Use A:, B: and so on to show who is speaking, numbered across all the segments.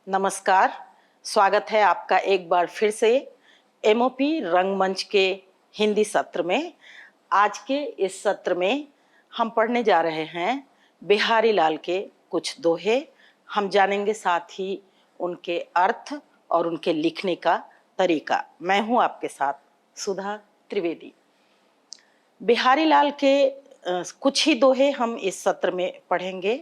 A: नमस्कार, स्वागत है आपका एक बार फिर से एमओपी रंगमंच के हिंदी सत्र में। आज के इस सत्र में हम पढ़ने जा रहे हैं बिहारी लाल के कुछ दोहे। हम जानेंगे साथ ही उनके अर्थ और उनके लिखने का तरीका। मैं हूं आपके साथ सुधा त्रिवेदी। बिहारी लाल के कुछ ही दोहे हम इस सत्र में पढ़ेंगे।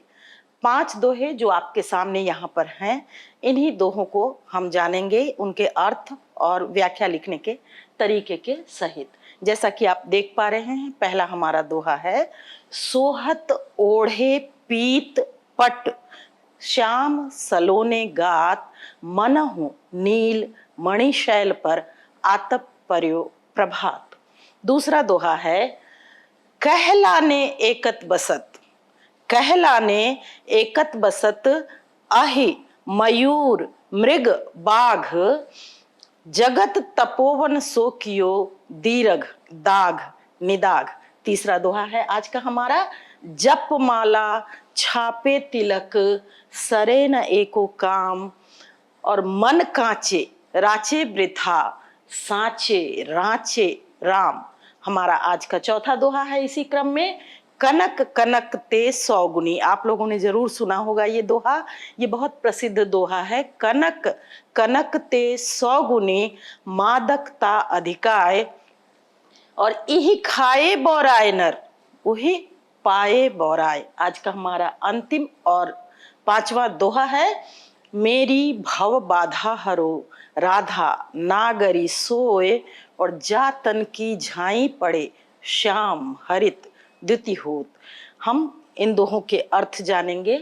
A: 5 दोहे जो आपके सामने यहाँ पर हैं, इन्हीं दोहों को हम जानेंगे उनके अर्थ और व्याख्या लिखने के तरीके के सहित। जैसा कि आप देख पा रहे हैं, पहला हमारा दोहा है, सोहत ओढ़े पीत पट, श्याम सलोने गात, मनहु नील मणिशैल पर आतप पर्यो प्रभात। दूसरा दोहा है, कहलाने एकत बसत, कहलाने एकत बसत, अहि मयूर मृग बाघ, जगत तपोवन सो कियो, दीर्घ दाघ निदाघ। तीसरा दोहा है आज का हमारा, जप माला छापे तिलक, सरे न एको काम, और मन कांचे राचे वृथा, साचे राचे राम। हमारा आज का चौथा दोहा है इसी क्रम में, कनक कनक ते सौगुनी। आप लोगों ने जरूर सुना होगा ये दोहा, ये बहुत प्रसिद्ध दोहा है। कनक कनक ते सौगुनी, मादकता अधिकाय, और इही खाए बौराय नर, उही पाए बौराय। आज का हमारा अंतिम और 5वां दोहा है, मेरी भव बाधा हरो, राधा नागरी सोए, और जा तन की झाई पड़े, श्याम हरित द्युति होत। हम इन दोहों के अर्थ जानेंगे,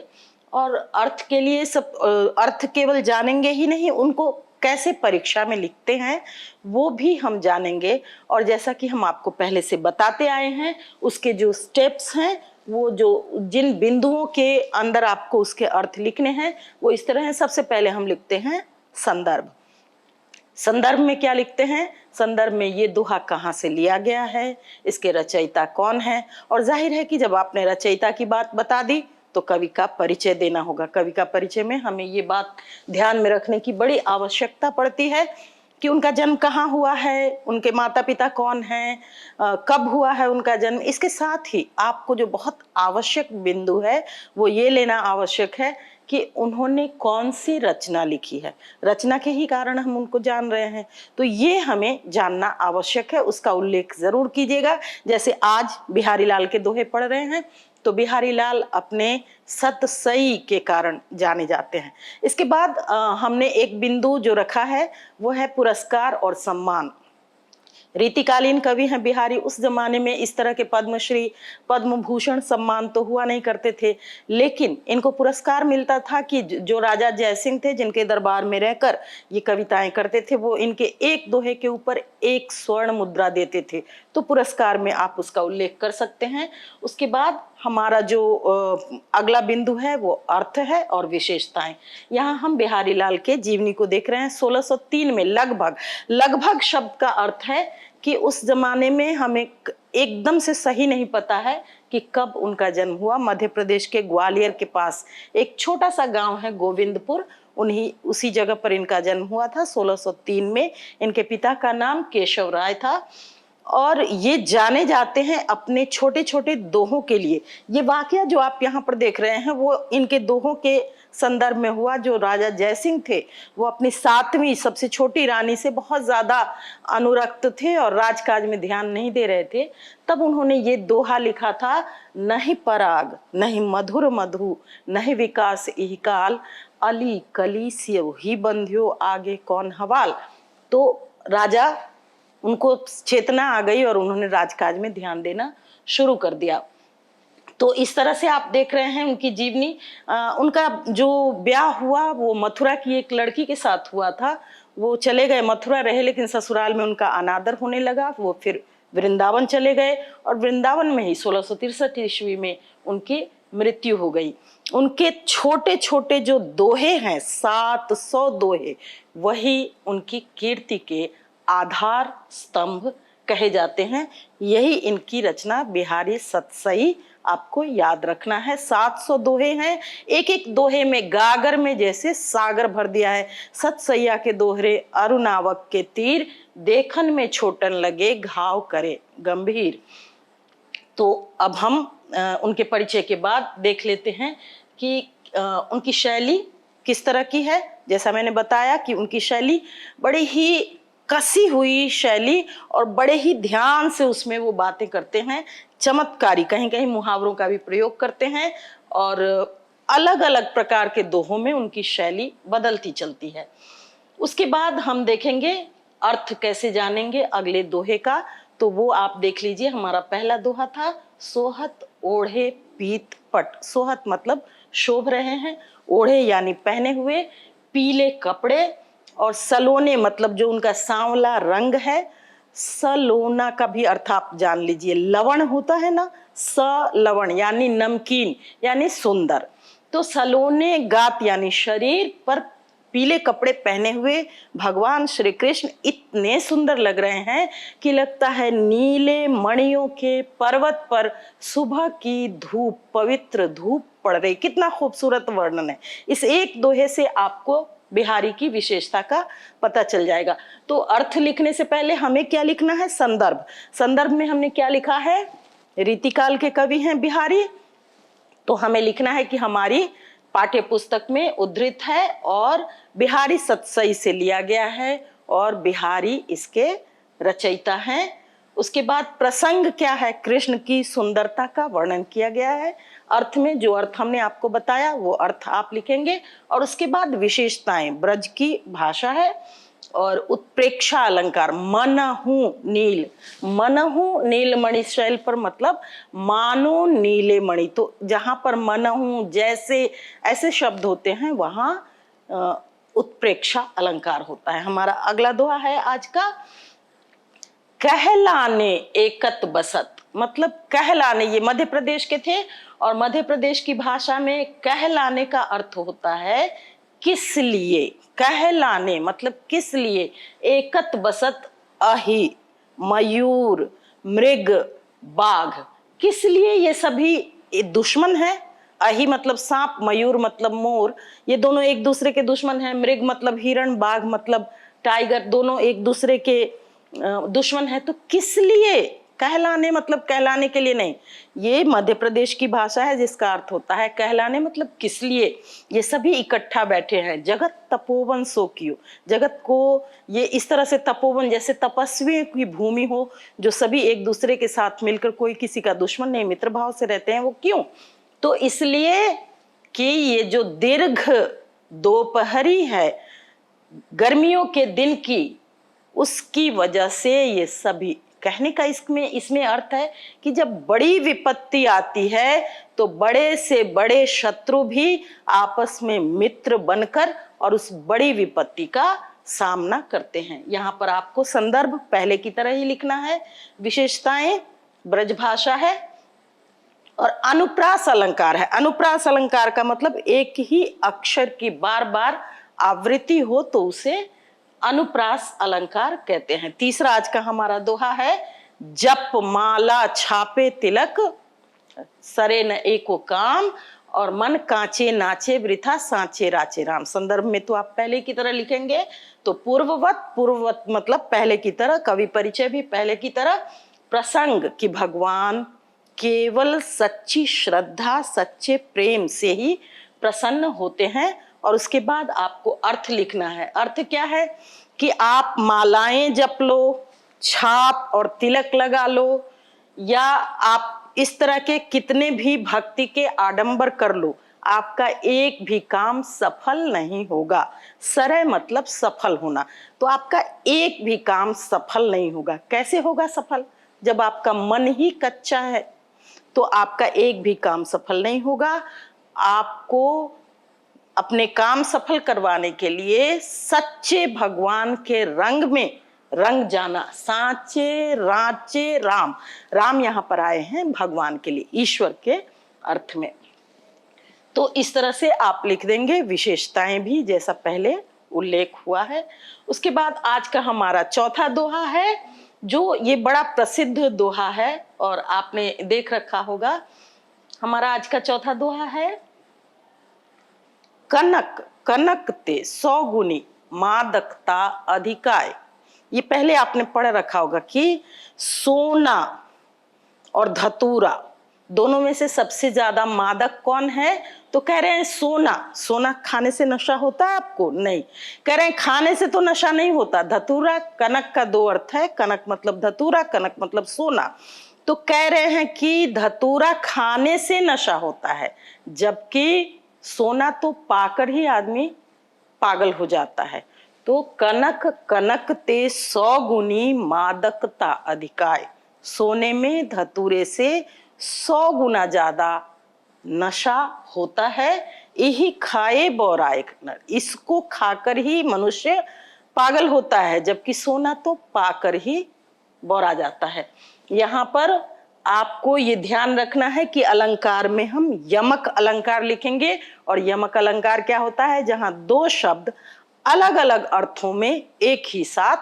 A: और अर्थ के लिए अर्थ केवल जानेंगे ही नहीं, उनको कैसे परीक्षा में लिखते हैं वो भी हम जानेंगे। और जैसा कि हम आपको पहले से बताते आए हैं, उसके जो स्टेप्स हैं, वो जो जिन बिंदुओं के अंदर आपको उसके अर्थ लिखने हैं वो इस तरह है। सबसे पहले हम लिखते हैं संदर्भ। संदर्भ में क्या लिखते हैं? संदर्भ में ये दोहा कहाँ से लिया गया है, इसके रचयिता कौन है, और जाहिर है कि जब आपने रचयिता की बात बता दी तो कवि का परिचय देना होगा। कवि का परिचय में हमें ये बात ध्यान में रखने की बड़ी आवश्यकता पड़ती है कि उनका जन्म कहाँ हुआ है, उनके माता पिता कौन हैं, कब हुआ है उनका जन्म। इसके साथ ही आपको जो बहुत आवश्यक बिंदु है वो ये लेना आवश्यक है कि उन्होंने कौन सी रचना लिखी है। रचना के ही कारण हम उनको जान रहे हैं, तो ये हमें जानना आवश्यक है, उसका उल्लेख जरूर कीजिएगा। जैसे आज बिहारी लाल के दोहे पढ़ रहे हैं तो बिहारी लाल अपने सतसई के कारण जाने जाते हैं। इसके बाद हमने एक बिंदु जो रखा है वो है पुरस्कार और सम्मान। रीतिकालीन कवि हैं बिहारी, उस जमाने में इस तरह के पद्मश्री पद्म भूषण सम्मान तो हुआ नहीं करते थे, लेकिन इनको पुरस्कार मिलता था कि जो राजा जयसिंह थे जिनके दरबार में रहकर ये कविताएं करते थे, वो इनके एक दोहे के ऊपर 1 स्वर्ण मुद्रा देते थे। तो पुरस्कार में आप उसका उल्लेख कर सकते हैं। उसके बाद हमारा जो अगला बिंदु है वो अर्थ है और विशेषताएं। यहाँ हम बिहारी लाल के जीवनी को देख रहे हैं। 1603 में लगभग लगभग शब्द का अर्थ है कि उस जमाने में हमें एकदम से सही नहीं पता है कि कब उनका जन्म हुआ। मध्य प्रदेश के ग्वालियर के पास एक छोटा सा गांव है गोविंदपुर, उसी जगह पर इनका जन्म हुआ था 1603 में। इनके पिता का नाम केशव राय था और ये जाने जाते हैं अपने छोटे छोटे दोहों के लिए। ये वाकया जो आप यहाँ पर देख रहे हैं वो इनके दोहों के संदर्भ में हुआ। जो राजा जयसिंह थे वो अपनी 7वीं सबसे छोटी रानी से बहुत ज्यादा अनुरक्त थे और राजकाज में ध्यान नहीं दे रहे थे। तब उन्होंने ये दोहा लिखा था, नहीं पराग नहीं मधुर मधु, नहीं विकास इह काल, अली कली सियो ही बंध्यो, आगे कौन हवाल। तो राजा उनको चेतना आ गई और उन्होंने राजकाज में ध्यान देना शुरू कर दिया। तो इस तरह से आप देख रहे हैं उनकी जीवनी। उनका जो ब्याह हुआ वो मथुरा की एक लड़की के साथ हुआ था। वो चले गए, मथुरा रहे, लेकिन ससुराल में उनका अनादर होने लगा। वो फिर वृंदावन चले गए और वृंदावन में ही 1663 ईस्वी में उनकी मृत्यु हो गई। उनके छोटे छोटे जो दोहे हैं, 700 दोहे, वही उनकी कीर्ति के आधार स्तंभ कहे जाते हैं। यही इनकी रचना बिहारी सतसई आपको याद रखना है। 700 दोहे हैं, एक एक दोहे में गागर में जैसे सागर भर दिया है। सत सैया के दोहरे अरुणावक के तीर, देखन में छोटन लगे घाव करे गंभीर। तो अब हम उनके परिचय के बाद देख लेते हैं कि उनकी शैली किस तरह की है। जैसा मैंने बताया कि उनकी शैली बड़ी ही कसी हुई शैली और बड़े ही ध्यान से उसमें वो बातें करते हैं, चमत्कारी, कहीं कहीं मुहावरों का भी प्रयोग करते हैं और अलग अलग प्रकार के दोहों में उनकी शैली बदलती चलती है। उसके बाद हम देखेंगे अर्थ कैसे जानेंगे अगले दोहे का, तो वो आप देख लीजिए। हमारा पहला दोहा था, सोहत ओढ़े पीत पट। सोहत मतलब शोभ रहे हैं, ओढ़े यानी पहने हुए, पीले कपड़े, और सलोने मतलब जो उनका सांवला रंग है। सलोना का भी अर्थ आप जान लीजिए, लवण होता है ना, सलवण यानी नमकीन यानी सुंदर। तो सलोने गात यानी शरीर पर पीले कपड़े पहने हुए भगवान श्री कृष्ण इतने सुंदर लग रहे हैं कि लगता है नीले मणियों के पर्वत पर सुबह की धूप, पवित्र धूप पड़ रही। कितना खूबसूरत वर्णन है। इस एक दोहे से आपको बिहारी की विशेषता का पता चल जाएगा। तो अर्थ लिखने से पहले हमें क्या लिखना है, संदर्भ। संदर्भ में हमने क्या लिखा है, रीतिकाल के कवि हैं बिहारी, तो हमें लिखना है कि हमारी पाठ्य पुस्तक में उद्धृत है और बिहारी सतसई से लिया गया है और बिहारी इसके रचयिता हैं। उसके बाद प्रसंग क्या है, कृष्ण की सुंदरता का वर्णन किया गया है। अर्थ में जो अर्थ हमने आपको बताया वो अर्थ आप लिखेंगे। और उसके बाद विशेषताएं, ब्रज की भाषा है और उत्प्रेक्षा अलंकार, मनहु नील, मनहु नीलमणि शैल पर मतलब मानो नीले मणि। तो जहां पर मनहु जैसे ऐसे शब्द होते हैं वहां उत्प्रेक्षा अलंकार होता है। हमारा अगला दोहा है आज का, कहलाने एकत बसत। मतलब कहलाने, ये मध्य प्रदेश के थे और मध्य प्रदेश की भाषा में कहलाने का अर्थ होता है किस लिए। कहलाने मतलब किस लिए। एकत बसत अहि, मयूर, मृग, बाघ, किस लिए ये सभी दुश्मन है। अहि मतलब सांप, मयूर मतलब मोर, ये दोनों एक दूसरे के दुश्मन हैं। मृग मतलब हिरण, बाघ मतलब टाइगर, दोनों एक दूसरे के दुश्मन है। तो किस लिए, कहलाने मतलब कहलाने के लिए नहीं। ये मध्य प्रदेश की भाषा है जिसका अर्थ होता है कहलाने मतलब किस लिए। ये सभी इकट्ठा बैठे हैं, जगत तपोवन सो कियो। जगत को ये इस तरह से तपोवन, जैसे तपस्वियों की भूमि हो, जो सभी एक दूसरे के साथ मिलकर, कोई किसी का दुश्मन नहीं, मित्र भाव से रहते हैं। वो क्यों, तो इसलिए कि ये जो दीर्घ दोपहरी है गर्मियों के दिन की, उसकी वजह से ये सभी। कहने का इसमें अर्थ है कि जब बड़ी विपत्ति आती है तो बड़े से बड़े शत्रु भी आपस में मित्र बनकर और उस बड़ी विपत्ति का सामना करते हैं। यहाँ पर आपको संदर्भ पहले की तरह ही लिखना है। विशेषताएं ब्रजभाषा है और अनुप्रास अलंकार है। अनुप्रास अलंकार का मतलब एक ही अक्षर की बार बार आवृत्ति हो तो उसे अनुप्रास अलंकार कहते हैं। तीसरा आज का हमारा दोहा है, जप माला छापे तिलक, सरे न एको काम, और मन कांचे नाचे वृथा सांचे राचे राम। संदर्भ में तो आप पहले की तरह लिखेंगे, तो पूर्ववत मतलब पहले की तरह, कवि परिचय भी पहले की तरह। प्रसंग कि भगवान केवल सच्ची श्रद्धा, सच्चे प्रेम से ही प्रसन्न होते हैं। और उसके बाद आपको अर्थ लिखना है। अर्थ क्या है कि आप मालाएं जप लो, छाप और तिलक लगा लो, या आप इस तरह के कितने भी भक्ति के आडंबर कर लो, आपका एक भी काम सफल नहीं होगा। सरय मतलब सफल होना, तो आपका एक भी काम सफल नहीं होगा। कैसे होगा सफल, जब आपका मन ही कच्चा है तो आपका एक भी काम सफल नहीं होगा। आपको अपने काम सफल करवाने के लिए सच्चे भगवान के रंग में रंग जाना। सांचे राचे राम, राम यहाँ पर आए हैं भगवान के लिए, ईश्वर के अर्थ में। तो इस तरह से आप लिख देंगे, विशेषताएं भी जैसा पहले उल्लेख हुआ है। उसके बाद आज का हमारा चौथा दोहा है, जो ये बड़ा प्रसिद्ध दोहा है और आपने देख रखा होगा हमारा आज का चौथा दोहा है, कनक कनक ते 100 गुनी मादकता अधिकाय। ये पहले आपने पढ़ रखा होगा कि सोना और धतूरा दोनों में से सबसे ज्यादा मादक कौन है? तो कह रहे हैं सोना। सोना खाने से नशा होता है आपको? नहीं। कह रहे हैं खाने से तो नशा नहीं होता। धतूरा, कनक का दो अर्थ है, कनक मतलब धतूरा, कनक मतलब सोना। तो कह रहे हैं कि धतूरा खाने से नशा होता है, जबकि सोना तो पाकर ही आदमी पागल हो जाता है। तो कनक कनक ते 100 गुनी मादकता अधिकाय। सोने में धतूरे से 100 गुना ज्यादा नशा होता है। यही खाए बौराए नर, इसको खाकर ही मनुष्य पागल होता है, जबकि सोना तो पाकर ही बौरा जाता है। यहाँ पर आपको ये ध्यान रखना है कि अलंकार में हम यमक अलंकार लिखेंगे। और यमक अलंकार क्या होता है? जहां दो शब्द अलग अलग अर्थों में एक ही साथ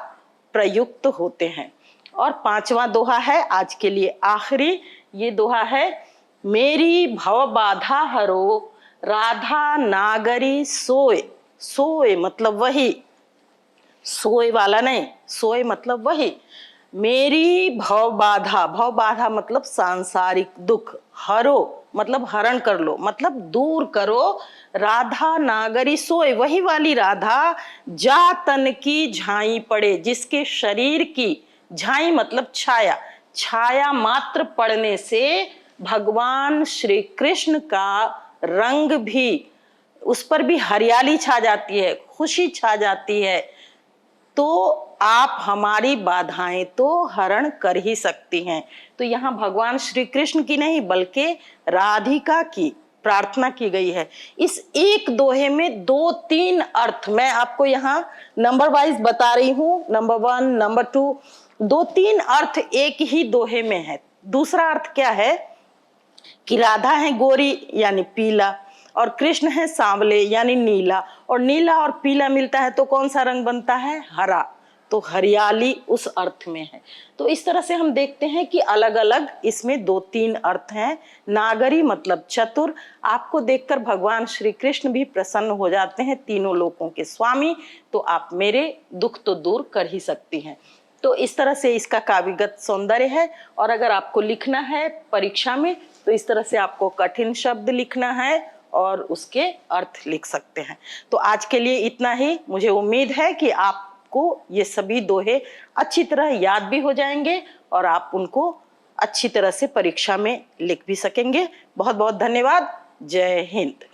A: प्रयुक्त होते हैं। और पांचवा दोहा है आज के लिए आखिरी। ये दोहा है, मेरी भव बाधा हरो राधा नागरी सोए। सोए मतलब वही, सोए वाला नहीं, सोए मतलब वही। मेरी भव बाधा, भव बाधा मतलब सांसारिक दुख, हरो मतलब हरण कर लो, मतलब दूर करो। राधा नागरी सोए, वही वाली राधा जा तन की झाई पड़े, जिसके शरीर की झाई मतलब छाया, छाया मात्र पड़ने से भगवान श्री कृष्ण का रंग भी, उस पर भी हरियाली छा जाती है, खुशी छा जाती है। तो आप हमारी बाधाएं तो हरण कर ही सकती हैं। तो यहाँ भगवान श्री कृष्ण की नहीं बल्कि राधिका की प्रार्थना की गई है। इस एक दोहे में 2-3 अर्थ मैं आपको यहाँ नंबर वाइज बता रही हूँ, नंबर 1, नंबर 2, 2-3 अर्थ एक ही दोहे में है। दूसरा अर्थ क्या है कि राधा है गोरी यानी पीला, और कृष्ण है सांवले यानी नीला, और नीला और पीला मिलता है तो कौन सा रंग बनता है? हरा। तो हरियाली उस अर्थ में है। तो इस तरह से हम देखते हैं कि अलग अलग इसमें 2-3 अर्थ हैं। नागरी मतलब चतुर, आपको देखकर भगवान श्री कृष्ण भी प्रसन्न हो जाते हैं, तीनों लोकों के स्वामी, तो आप मेरे दुख तो दूर कर ही सकती हैं। तो इस तरह से इसका काव्यगत सौंदर्य है। और अगर आपको लिखना है परीक्षा में तो इस तरह से आपको कठिन शब्द लिखना है और उसके अर्थ लिख सकते हैं। तो आज के लिए इतना ही। मुझे उम्मीद है कि आपको ये सभी दोहे अच्छी तरह याद भी हो जाएंगे और आप उनको अच्छी तरह से परीक्षा में लिख भी सकेंगे। बहुत बहुत धन्यवाद। जय हिंद।